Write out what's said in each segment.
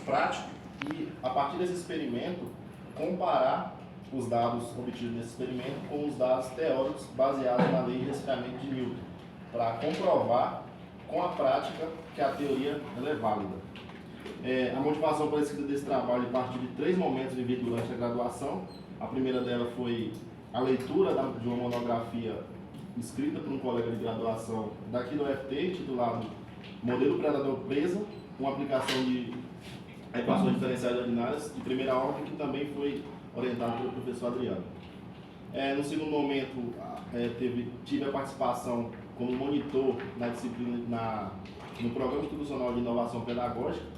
prático e, a partir desse experimento, comparar os dados obtidos nesse experimento com os dados teóricos baseados na lei de resfriamento de Newton, para comprovar com a prática que a teoria ela é válida. A motivação para a escrita desse trabalho partiu de 3 momentos vividos durante a graduação. A primeira dela foi a leitura de uma monografia escrita por um colega de graduação daqui do UFT, titulado Modelo Predador-Presa, uma aplicação de equações diferenciais ordinárias de primeira ordem, que também foi orientado pelo professor Adriano. No segundo momento, tive a participação como monitor na disciplina, no Programa Institucional de Inovação Pedagógica,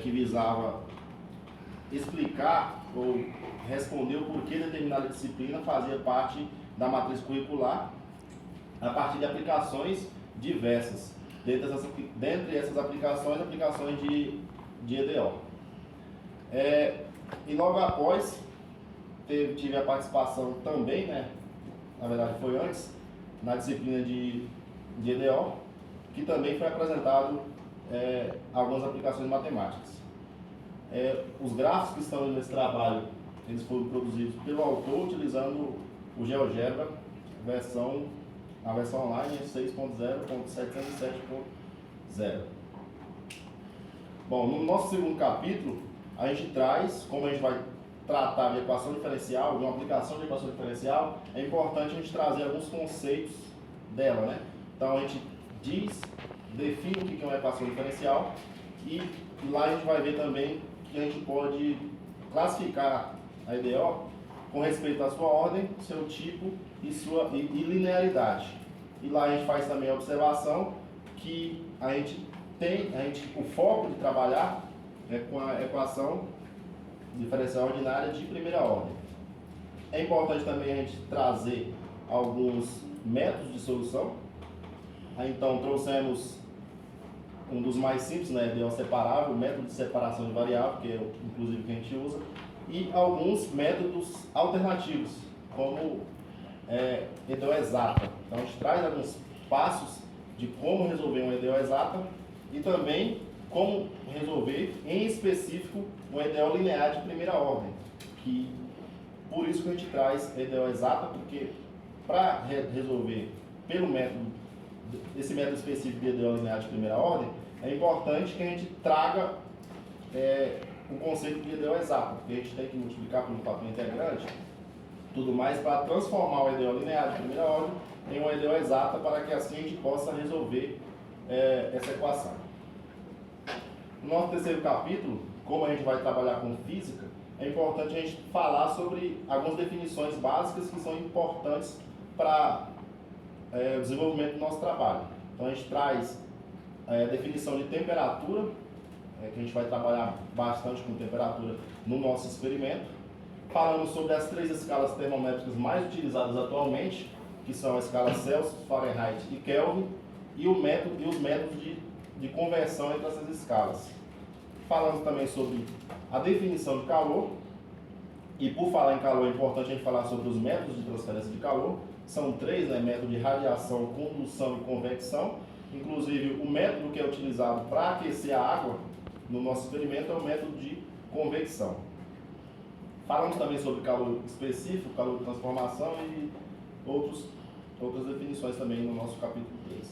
que visava explicar ou responder o porquê determinada disciplina fazia parte da matriz curricular a partir de aplicações diversas. Dentre essas aplicações de EDO. E logo após, tive a participação também, na verdade foi antes, na disciplina de EDO, que também foi apresentado algumas aplicações matemáticas. Os gráficos que estão nesse trabalho, eles foram produzidos pelo autor utilizando o GeoGebra, a versão online 6.0.707.0. Bom, no nosso segundo capítulo, a gente traz, como a gente vai tratar de equação diferencial, de uma aplicação de equação diferencial, é importante a gente trazer alguns conceitos dela, né? Então a gente define o que é uma equação diferencial e lá a gente vai ver também que a gente pode classificar a EDO com respeito à sua ordem, seu tipo e linearidade. E lá a gente faz também a observação que o foco de trabalhar é com a equação diferencial ordinária de primeira ordem. É importante também a gente trazer alguns métodos de solução. Então trouxemos um dos mais simples, EDO separável, o método de separação de variável, que é inclusive que a gente usa, e alguns métodos alternativos, como EDO exata. Então a gente traz alguns passos de como resolver uma EDO exata e também como resolver, em específico, um EDO linear de primeira ordem. Por isso que a gente traz EDO exata, porque para resolver pelo esse método específico de EDO linear de primeira ordem, é importante que a gente traga o conceito de EDO exato, porque a gente tem que multiplicar por um fator integrante, tudo mais, para transformar o EDO linear de primeira ordem em uma EDO exata, para que assim a gente possa resolver essa equação. No nosso terceiro capítulo, como a gente vai trabalhar com física, é importante a gente falar sobre algumas definições básicas que são importantes para o desenvolvimento do nosso trabalho. Então a gente traz a definição de temperatura, que a gente vai trabalhar bastante com temperatura no nosso experimento. Falamos sobre as 3 escalas termométricas mais utilizadas atualmente, que são a escala Celsius, Fahrenheit e Kelvin, e os métodos de conversão entre essas escalas. Falamos também sobre a definição de calor, e por falar em calor é importante a gente falar sobre os métodos de transferência de calor. São 3, método de radiação, condução e convecção. Inclusive, o método que é utilizado para aquecer a água no nosso experimento é o método de convecção. Falamos também sobre calor específico, calor de transformação e outras definições também no nosso capítulo 3.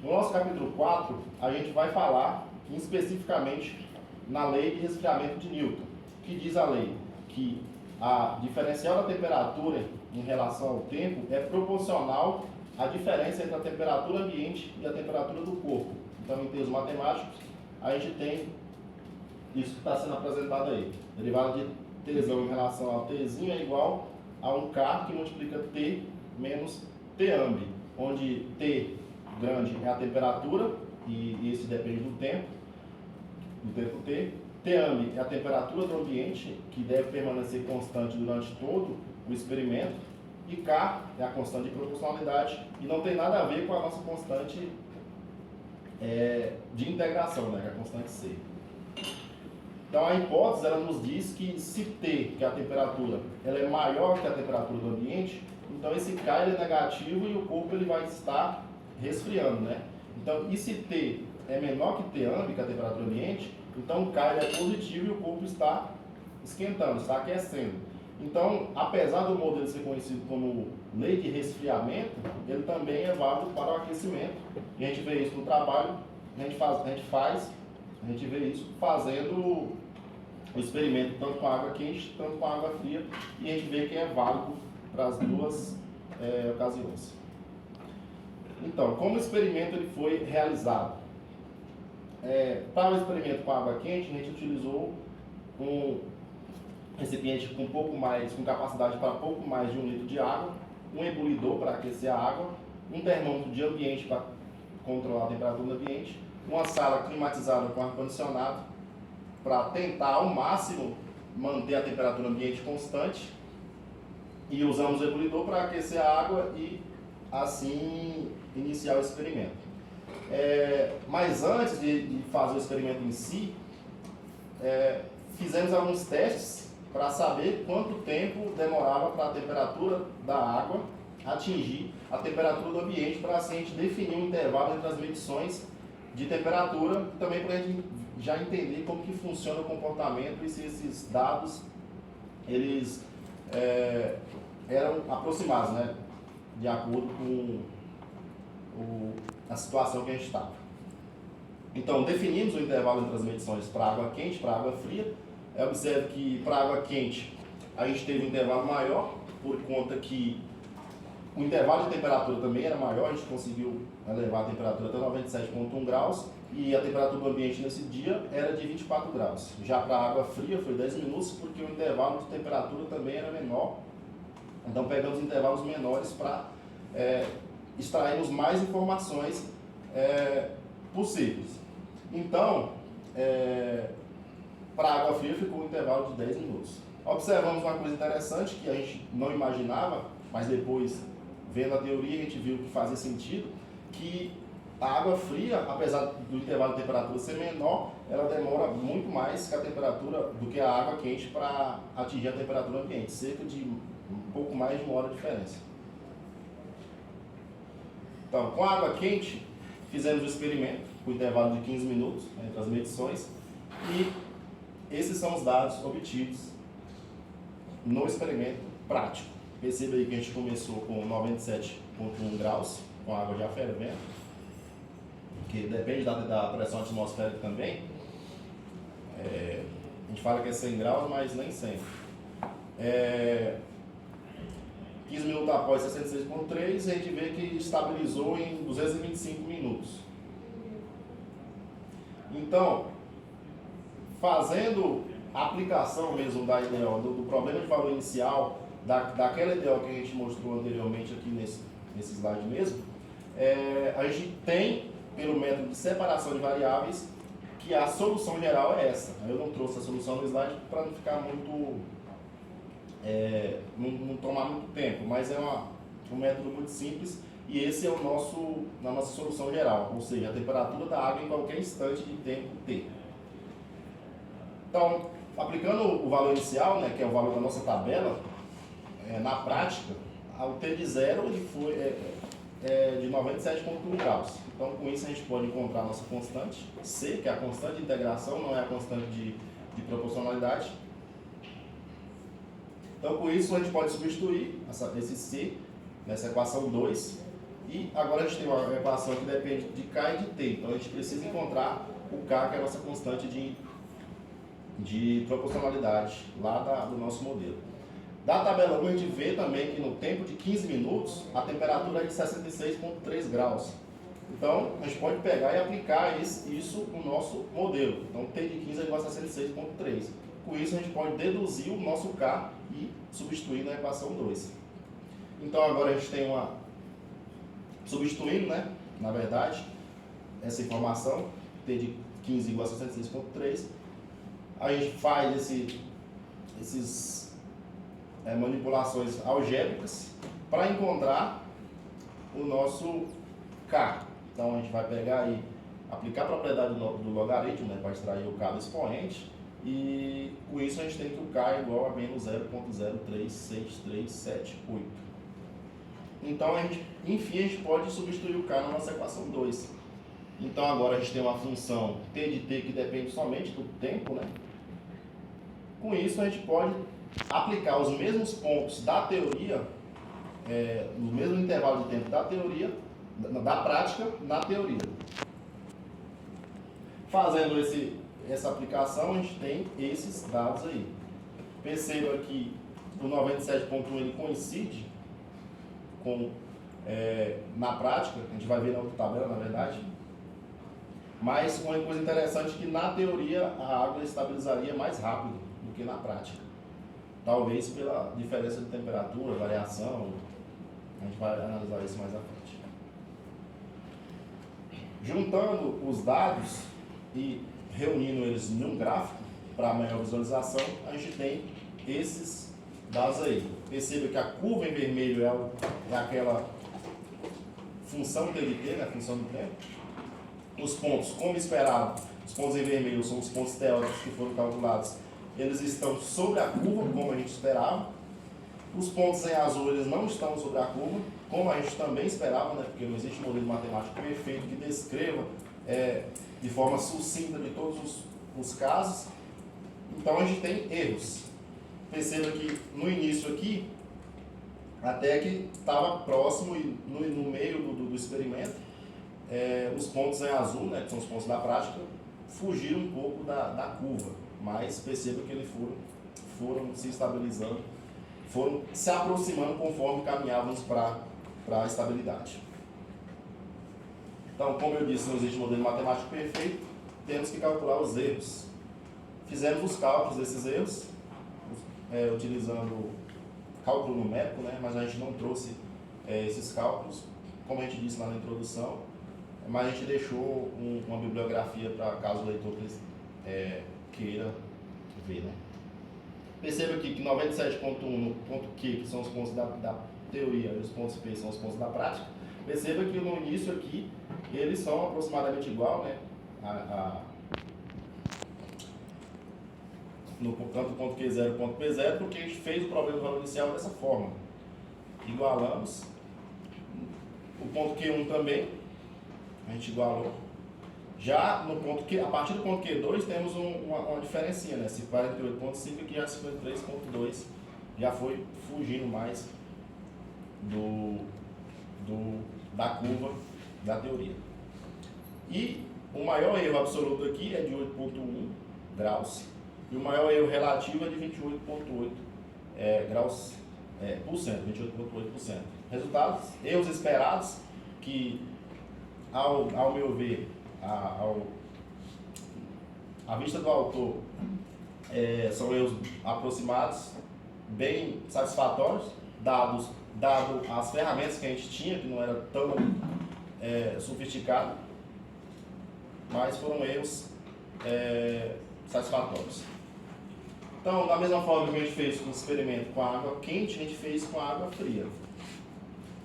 No nosso capítulo 4, a gente vai falar especificamente na lei de resfriamento de Newton, que diz a lei que a diferencial da temperatura em relação ao tempo é proporcional à diferença entre a temperatura ambiente e a temperatura do corpo. Então, em termos matemáticos, a gente tem isso que está sendo apresentado aí. Derivada de Tzão em relação a Tzinho é igual a um K que multiplica T menos Tamb, onde T grande é a temperatura, e isso depende do tempo T. Tamb é a temperatura do ambiente, que deve permanecer constante durante todo o experimento, e K é a constante de proporcionalidade, e não tem nada a ver com a nossa constante de integração, que é a constante C. Então a hipótese ela nos diz que se T, que é a temperatura, ela é maior que a temperatura do ambiente, então esse K ele é negativo e o corpo ele vai estar resfriando, Então, e se T é menor que T-ambi, que é a temperatura ambiente, então o K é positivo e o corpo está esquentando, está aquecendo. Então, apesar do modelo ser conhecido como lei de resfriamento, ele também é válido para o aquecimento. E a gente vê isso no trabalho, a gente vê isso fazendo o experimento tanto com água quente, tanto com água fria, e a gente vê que é válido para as duas ocasiões. Então, como o experimento ele foi realizado? Para o experimento com água quente, a gente utilizou um recipiente com capacidade para pouco mais de 1 litro de água, um ebulidor para aquecer a água, um termômetro de ambiente para controlar a temperatura do ambiente, uma sala climatizada com ar-condicionado para tentar ao máximo manter a temperatura do ambiente constante, e usamos o ebulidor para aquecer a água e assim iniciar o experimento. Mas antes de fazer o experimento em si, fizemos alguns testes para saber quanto tempo demorava para a temperatura da água atingir a temperatura do ambiente, para assim a gente definir um intervalo entre as medições de temperatura, e também para a gente já entender como que funciona o comportamento e se esses dados eles eram aproximados, né, de acordo com a situação que a gente estava. Então, definimos o intervalo entre as medições para água quente e para água fria. Observe que para água quente a gente teve um intervalo maior, por conta que o intervalo de temperatura também era maior, a gente conseguiu elevar a temperatura até 97,1 graus, e a temperatura do ambiente nesse dia era de 24 graus. Já para a água fria foi 10 minutos, porque o intervalo de temperatura também era menor. Então pegamos intervalos menores para extrairmos mais informações possíveis. Então, para a água fria ficou um intervalo de 10 minutos. Observamos uma coisa interessante que a gente não imaginava, mas depois, vendo a teoria, a gente viu que fazia sentido, que a água fria, apesar do intervalo de temperatura ser menor, ela demora muito mais que a temperatura do que a água quente para atingir a temperatura ambiente, cerca de um pouco mais de 1 hora de diferença. Então, com a água quente, fizemos o experimento com intervalo de 15 minutos entre as medições, e esses são os dados obtidos no experimento prático. Perceba aí que a gente começou com 97,1 graus, com a água já fervendo, que depende da pressão atmosférica também. A gente fala que é 100 graus, mas nem sempre. 15 minutos após 66,3, a gente vê que estabilizou em 225 minutos. Então, fazendo a aplicação mesmo da IDO, do problema de valor inicial, daquela IDO que a gente mostrou anteriormente aqui nesse slide mesmo, a gente tem, pelo método de separação de variáveis, que a solução geral é essa. Eu não trouxe a solução no slide para não ficar muito... não tomar muito tempo, mas é um método muito simples, e esse é na nossa solução geral, ou seja, a temperatura da água em qualquer instante de tempo T. Então, aplicando o valor inicial, né, que é o valor da nossa tabela, na prática, o T de zero ele foi de 97,1 graus. Então, com isso a gente pode encontrar a nossa constante C, que é a constante de integração, não é a constante de proporcionalidade. Então, com isso a gente pode substituir esse C nessa equação 2, e agora a gente tem uma equação que depende de K e de T. Então, a gente precisa encontrar o K, que é a nossa constante de proporcionalidade lá do nosso modelo. Da tabela 1 a gente vê também que no tempo de 15 minutos a temperatura é de 66,3 graus. Então a gente pode pegar e aplicar isso no nosso modelo. Então T de 15 é igual a 66,3. Com isso a gente pode deduzir o nosso K e substituir na equação 2. Então agora a gente tem substituindo, né, na verdade, essa informação, T de 15 igual a 66,3. A gente faz esses manipulações algébricas para encontrar o nosso K. Então a gente vai pegar e aplicar a propriedade do logaritmo, né, para extrair o K do expoente, e com isso a gente tem que o K é igual a menos 0,0363378. Então enfim, a gente pode substituir o K na nossa equação 2. Então agora a gente tem uma função t de t que depende somente do tempo, né? Com isso a gente pode aplicar os mesmos pontos da teoria, no mesmo intervalo de tempo da teoria, da prática na teoria. Fazendo essa aplicação, a gente tem esses dados aí. Perceba que o 97.1 ele coincide com, na prática, a gente vai ver na outra tabela, na verdade. Mas uma coisa interessante é que na teoria a água estabilizaria mais rápido do que na prática. Talvez pela diferença de temperatura, variação, a gente vai analisar isso mais à frente. Juntando os dados e reunindo eles em um gráfico para maior visualização, a gente tem esses dados aí. Perceba que a curva em vermelho é aquela função t de t, né, a função do tempo. Os pontos, como esperado, os pontos em vermelho são os pontos teóricos que foram calculados, eles estão sobre a curva, como a gente esperava. Os pontos em azul, eles não estão sobre a curva, como a gente também esperava, né? Porque não existe modelo matemático perfeito que descreva de forma sucinta de todos os casos. Então a gente tem erros. Perceba que no início aqui, até que estava próximo e no meio do experimento, os pontos em azul, né, que são os pontos da prática, fugiram um pouco da curva, mas perceba que eles foram se estabilizando, foram se aproximando conforme caminhávamos para a estabilidade. Então, como eu disse, não existe modelo matemático perfeito, temos que calcular os erros. Fizemos os cálculos desses erros, utilizando cálculo numérico, né, mas a gente não trouxe esses cálculos, como a gente disse lá na introdução, mas a gente deixou uma bibliografia para caso o leitor queira ver, né? Perceba aqui que 97.1 no ponto Q, que são os pontos da teoria, e os pontos P são os pontos da prática. Perceba que no início aqui, eles são aproximadamente igual, né? Tanto o ponto Q0 e o ponto P0, porque a gente fez o problema do valor inicial dessa forma. Igualamos. O ponto Q1 também, a gente igualou. Já no ponto Q, a partir do ponto Q2 temos uma diferencinha, né? Esse 48.5 aqui já 53.2 já foi fugindo mais da curva da teoria. E o maior erro absoluto aqui é de 8.1 graus e o maior erro relativo é de 28.8 graus por cento, 28.8%. Resultados, erros esperados que ao meu ver, à vista do autor, são erros aproximados, bem satisfatórios, dado as ferramentas que a gente tinha, que não era tão sofisticado, mas foram erros satisfatórios. Então, da mesma forma que a gente fez com o experimento com a água quente, a gente fez com a água fria.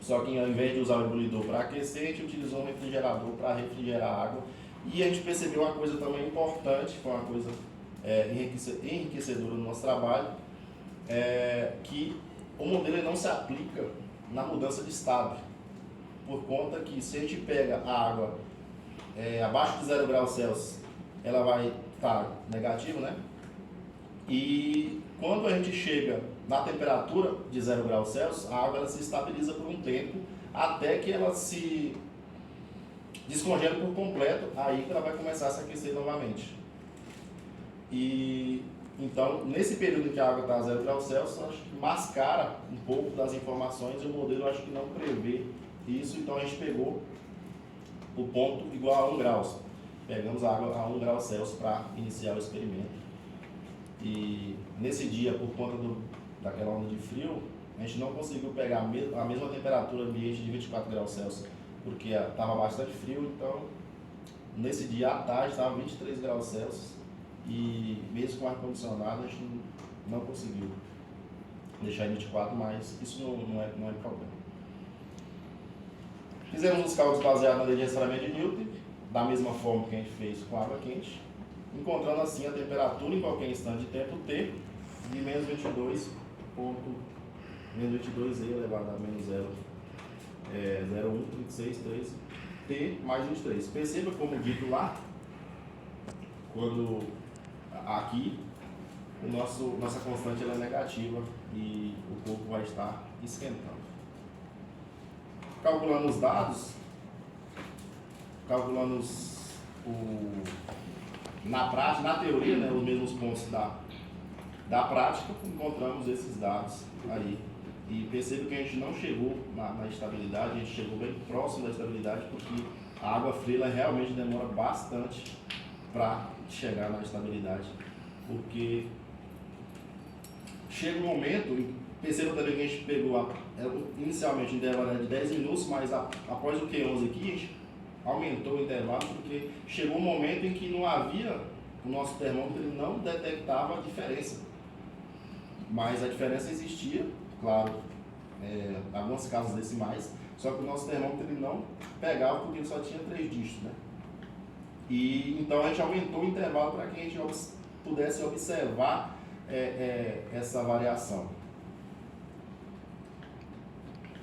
Só que ao invés de usar o ebulidor para aquecer, a gente utilizou um refrigerador para refrigerar a água. E a gente percebeu uma coisa também importante, foi uma coisa enriquecedora no nosso trabalho, que o modelo não se aplica na mudança de estado. Por conta que se a gente pega a água abaixo de 0 graus Celsius, ela vai estar negativa, né? E quando a gente chega na temperatura de 0 graus Celsius, a água ela se estabiliza por um tempo, até que ela se descongela por completo, aí que ela vai começar a se aquecer novamente. E então, nesse período em que a água está a 0 graus Celsius, acho que mascara um pouco das informações e o modelo acho que não prevê isso, então a gente pegou o ponto igual a 1 graus. Pegamos a água a 1 grau Celsius para iniciar o experimento. E nesse dia, por conta daquela onda de frio, a gente não conseguiu pegar a mesma temperatura ambiente de 24 graus Celsius, porque estava bastante frio, então nesse dia à tarde estava 23 graus Celsius e mesmo com ar-condicionado a gente não conseguiu deixar em 24, mas isso não é problema. Fizemos os cálculos baseados na lei de resfriamento de Newton, da mesma forma que a gente fez com água quente, encontrando assim a temperatura em qualquer instante de tempo T de menos 22 elevado a menos 0,1, 36, 13 T mais 23. Perceba, como dito lá, quando aqui nossa constante ela é negativa e o corpo vai estar esquentando. Calculando os dados, calculando na prática, na teoria, né, os mesmos pontos da prática, encontramos esses dados aí. E perceba que a gente não chegou na estabilidade, a gente chegou bem próximo da estabilidade, porque a água fria ela realmente demora bastante para chegar na estabilidade, porque chega um momento, perceba também que a gente pegou inicialmente o intervalo de 10 minutos, mas após o Q11 aqui, a gente aumentou o intervalo, porque chegou um momento em que não havia, o nosso termômetro ele não detectava a diferença, mas a diferença existia, claro, alguns casos decimais, só que o nosso termômetro ele não pegava porque ele só tinha 3 dígitos, né? E então a gente aumentou o intervalo para que a gente pudesse observar essa variação.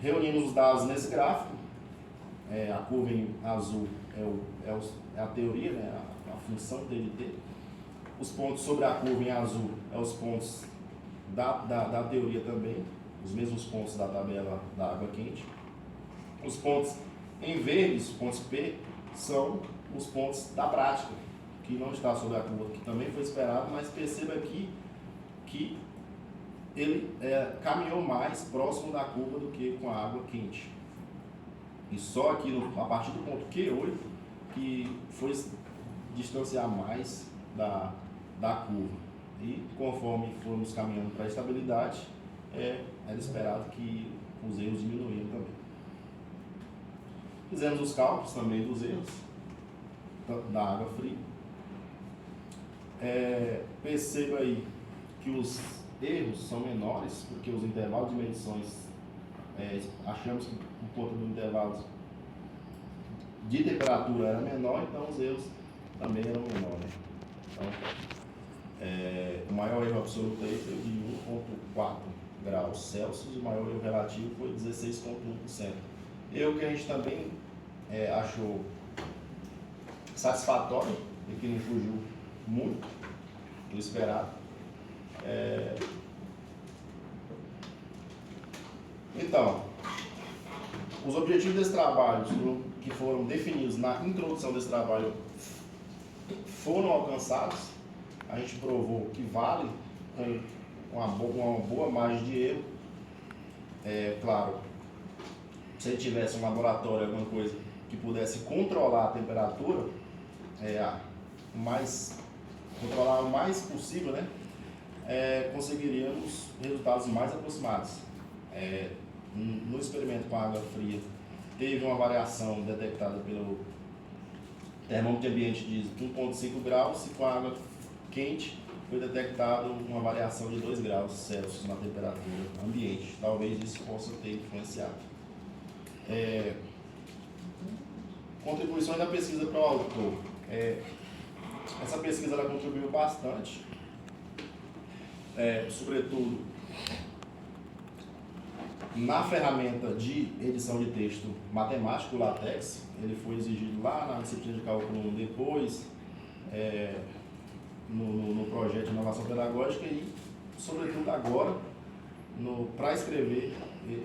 Reunimos os dados nesse gráfico, a curva em azul é a teoria, né? a função TNT. Os pontos sobre a curva em azul são os pontos da teoria também, os mesmos pontos da tabela da água quente. Os pontos em verde, os pontos P, são os pontos da prática, que não está sobre a curva, que também foi esperado, mas perceba aqui que ele caminhou mais próximo da curva do que com a água quente. E só aqui, a partir do ponto Q8, que foi distanciar mais da curva. E conforme formos caminhando para a estabilidade, era esperado que os erros diminuíam também. Fizemos os cálculos também dos erros da água fria. Perceba aí que os erros são menores, porque os intervalos de medições, achamos que por conta do intervalo de temperatura era menor, então os erros também eram menores. Então, o maior erro absoluto aí foi de 1,4 graus Celsius, e o maior erro relativo foi 16,1%. Erro que a gente também achou satisfatório e que não fugiu muito do esperado. Então, os objetivos desse trabalho, que foram definidos na introdução desse trabalho, foram alcançados. A gente provou que vale com uma boa margem de erro. Claro, se ele tivesse um laboratório, alguma coisa que pudesse controlar a temperatura, controlar o mais possível, né? Conseguiríamos resultados mais aproximados. No experimento com água fria, teve uma variação detectada pelo termômetro de ambiente de 1,5 graus, e com a água quente foi detectado uma variação de 2 graus Celsius na temperatura ambiente. Talvez isso possa ter influenciado. Contribuições da pesquisa para o autor. Essa pesquisa ela contribuiu bastante, sobretudo na ferramenta de edição de texto matemático, o LaTeX. Ele foi exigido lá na disciplina de cálculo 1, depois no projeto de inovação pedagógica e, sobretudo agora, para escrever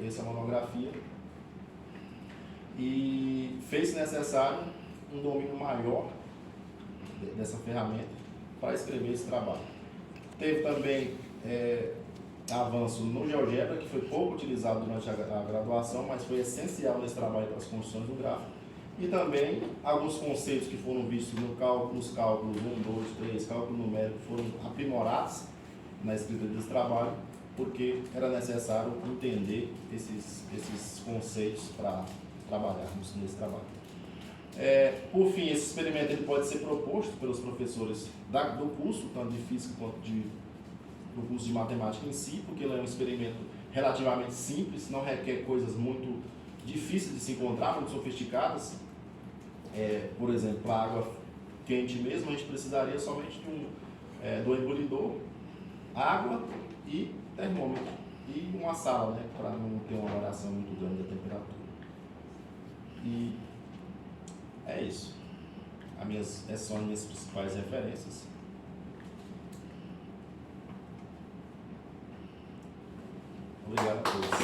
essa monografia. E fez necessário um domínio maior dessa ferramenta para escrever esse trabalho. Teve também avanço no GeoGebra, que foi pouco utilizado durante a graduação, mas foi essencial nesse trabalho para as construções do gráfico. E também alguns conceitos que foram vistos nos cálculos 1, 2, 3, cálculo numérico, foram aprimorados na escrita desse trabalho, porque era necessário entender esses conceitos para trabalharmos nesse trabalho. Por fim, esse experimento ele pode ser proposto pelos professores do curso, tanto de física quanto do curso de matemática em si, porque ele é um experimento relativamente simples, não requer coisas muito difíceis de se encontrar, muito sofisticadas. Por exemplo, para água quente mesmo, a gente precisaria somente do ebullidor, água e termômetro, e uma sala, né, para não ter uma variação muito grande da temperatura. E É isso. Essas são as minhas principais referências. Obrigado a todos.